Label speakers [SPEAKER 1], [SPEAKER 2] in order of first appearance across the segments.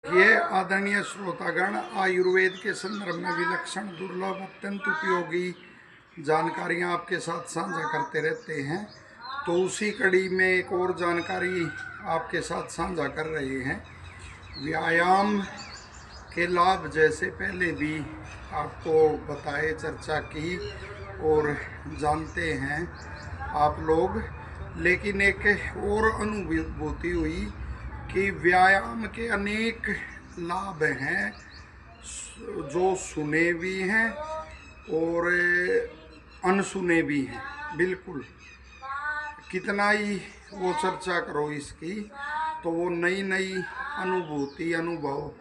[SPEAKER 1] ये आदरणीय श्रोतागण, आयुर्वेद के संदर्भ में विलक्षण, दुर्लभ, अत्यंत उपयोगी जानकारियाँ आपके साथ साझा करते रहते हैं। तो उसी कड़ी में एक और जानकारी आपके साथ साझा कर रहे हैं। व्यायाम के लाभ जैसे पहले भी आपको बताए, चर्चा की और जानते हैं आप लोग, लेकिन एक और अनुभूति हुई कि व्यायाम के अनेक लाभ हैं जो सुने भी हैं और अनसुने भी हैं। बिल्कुल, कितना ही वो चर्चा करो इसकी तो वो नई नई अनुभूति, अनुभव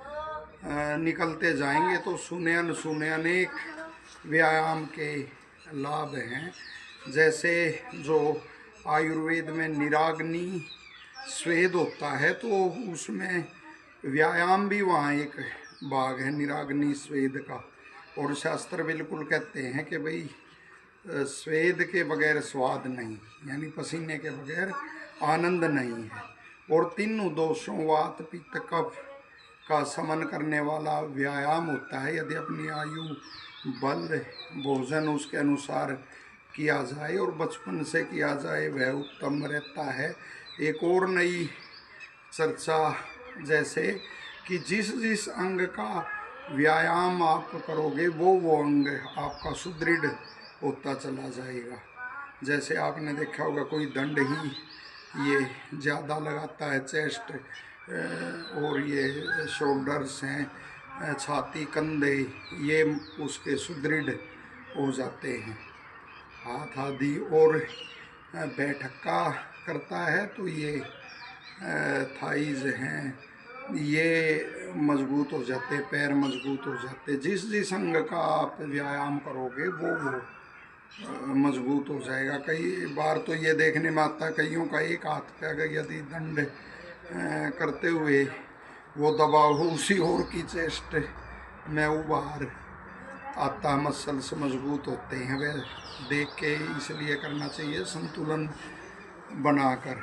[SPEAKER 1] निकलते जाएंगे। तो सुने अनसुने अनेक व्यायाम के लाभ हैं। जैसे जो आयुर्वेद में निराग्नि स्वेद होता है, तो उसमें व्यायाम भी वहाँ एक भाग है निराग्नि स्वेद का। और शास्त्र बिल्कुल कहते हैं कि भाई स्वेद के बगैर स्वाद नहीं, यानी पसीने के बगैर आनंद नहीं है। और तीनों दोषों वात पित्त कफ का समन करने वाला व्यायाम होता है। यदि अपनी आयु, बल, भोजन उसके अनुसार किया जाए और बचपन से किया जाए, वह उत्तम रहता है। एक और नई चर्चा, जैसे कि जिस जिस अंग का व्यायाम आप करोगे वो अंग आपका सुदृढ़ होता चला जाएगा। जैसे आपने देखा होगा, कोई दंड ही ये ज़्यादा लगाता है, चेस्ट और ये शोल्डर्स हैं, छाती, कंधे, ये उसके सुदृढ़ हो जाते हैं। हाथ आदि और बैठका करता है तो ये थाइज हैं, ये मजबूत हो जाते, पैर मजबूत हो जाते। जिस जिस अंग का आप व्यायाम करोगे वो मजबूत हो जाएगा। कई बार तो ये देखने में आता है, कईयों का एक हाथ पे अगर यदि दंड करते हुए वो दबाव हो, उसी और की चेस्ट में उभार आता, मसल्स मजबूत होते हैं। वे देख के इसलिए करना चाहिए संतुलन बनाकर।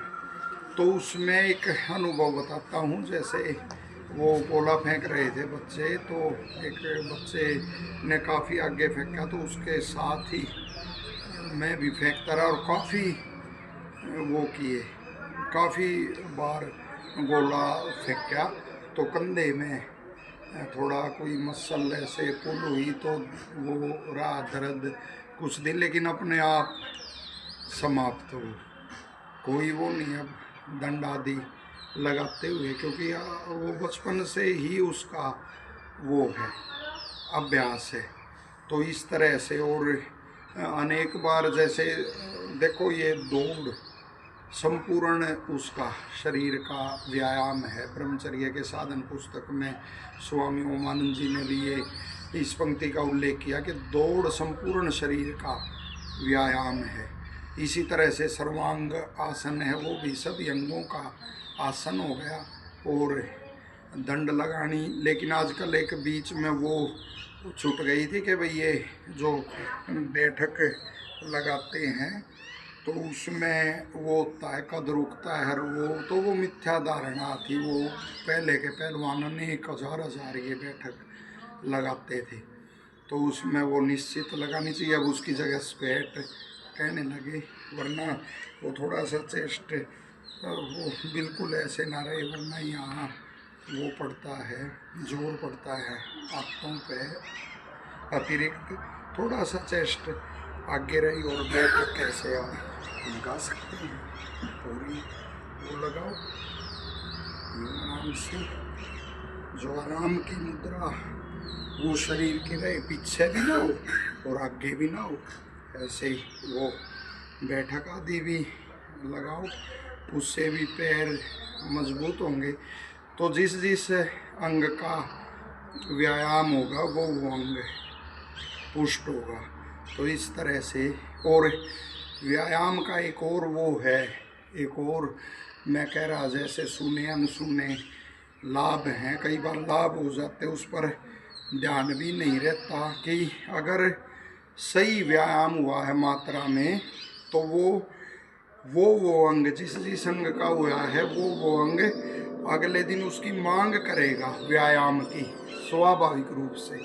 [SPEAKER 1] तो उसमें एक अनुभव बताता हूँ। जैसे वो गोला फेंक रहे थे बच्चे, तो एक बच्चे ने काफ़ी आगे फेंका, तो उसके साथ ही मैं भी फेंकता रहा और काफ़ी वो किए, काफ़ी बार गोला फेंका। तो कंधे में थोड़ा कोई मसल ऐसे पुल हुई, तो वो रहा दर्द कुछ दिन, लेकिन अपने आप समाप्त हो। कोई वो नहीं अब दंड आदि लगाते हुए, क्योंकि वो बचपन से ही उसका वो है, अभ्यास है। तो इस तरह से और अनेक बार, जैसे देखो ये दौड़ संपूर्ण उसका शरीर का व्यायाम है। ब्रह्मचर्य के साधन पुस्तक में स्वामी ओमानंद जी ने भी ये इस पंक्ति का उल्लेख किया कि दौड़ संपूर्ण शरीर का व्यायाम है। इसी तरह से सर्वांग आसन है, वो भी सभी अंगों का आसन हो गया और दंड लगानी। लेकिन आजकल एक बीच में वो छूट गई थी कि भाई ये जो बैठक लगाते हैं तो उसमें वो होता है, कद रुकता है हर वो, तो वो मिथ्या धारणा थी। वो पहले के पहलवान अनेक हजार ये बैठक लगाते थे, तो उसमें वो निश्चित लगानी चाहिए। अब उसकी जगह स्क्वैट कहने लगे, वरना वो थोड़ा सा चेस्ट वो बिल्कुल ऐसे ना रहे, वरना यहाँ वो पड़ता है, जोर पड़ता है हाथों पे अतिरिक्त। थोड़ा सा चेस्ट आगे रही और बैठ कैसे आप लगा सकते हैं, पूरी वो लगाओ आराम से। जो आराम की मुद्रा, वो शरीर के रहे, पीछे भी ना हो और आगे भी ना हो, ऐसे ही वो बैठक आदि भी लगाओ, उससे भी पैर मजबूत होंगे। तो जिस जिस अंग का व्यायाम होगा वो अंग पुष्ट होगा। तो इस तरह से, और व्यायाम का एक और वो है, एक और मैं कह रहा, जैसे सुने अनसुने लाभ हैं। कई बार लाभ हो जाते, उस पर ध्यान भी नहीं रहता कि अगर सही व्यायाम हुआ है मात्रा में, तो वो अंग जिस जिस अंग का हुआ है वो अंग अगले दिन उसकी मांग करेगा व्यायाम की, स्वाभाविक रूप से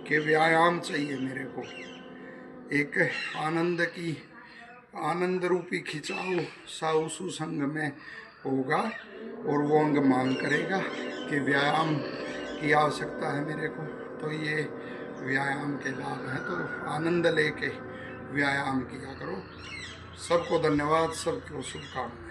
[SPEAKER 1] कि व्यायाम चाहिए मेरे को। एक आनंद रूपी खिंचाव साहु सुसंग में होगा और वो अंग मांग करेगा कि व्यायाम की आवश्यकता है मेरे को। तो ये व्यायाम के लाभ हैं, तो आनंद लेके व्यायाम किया करो। सबको धन्यवाद, सबको शुभकामनाएं।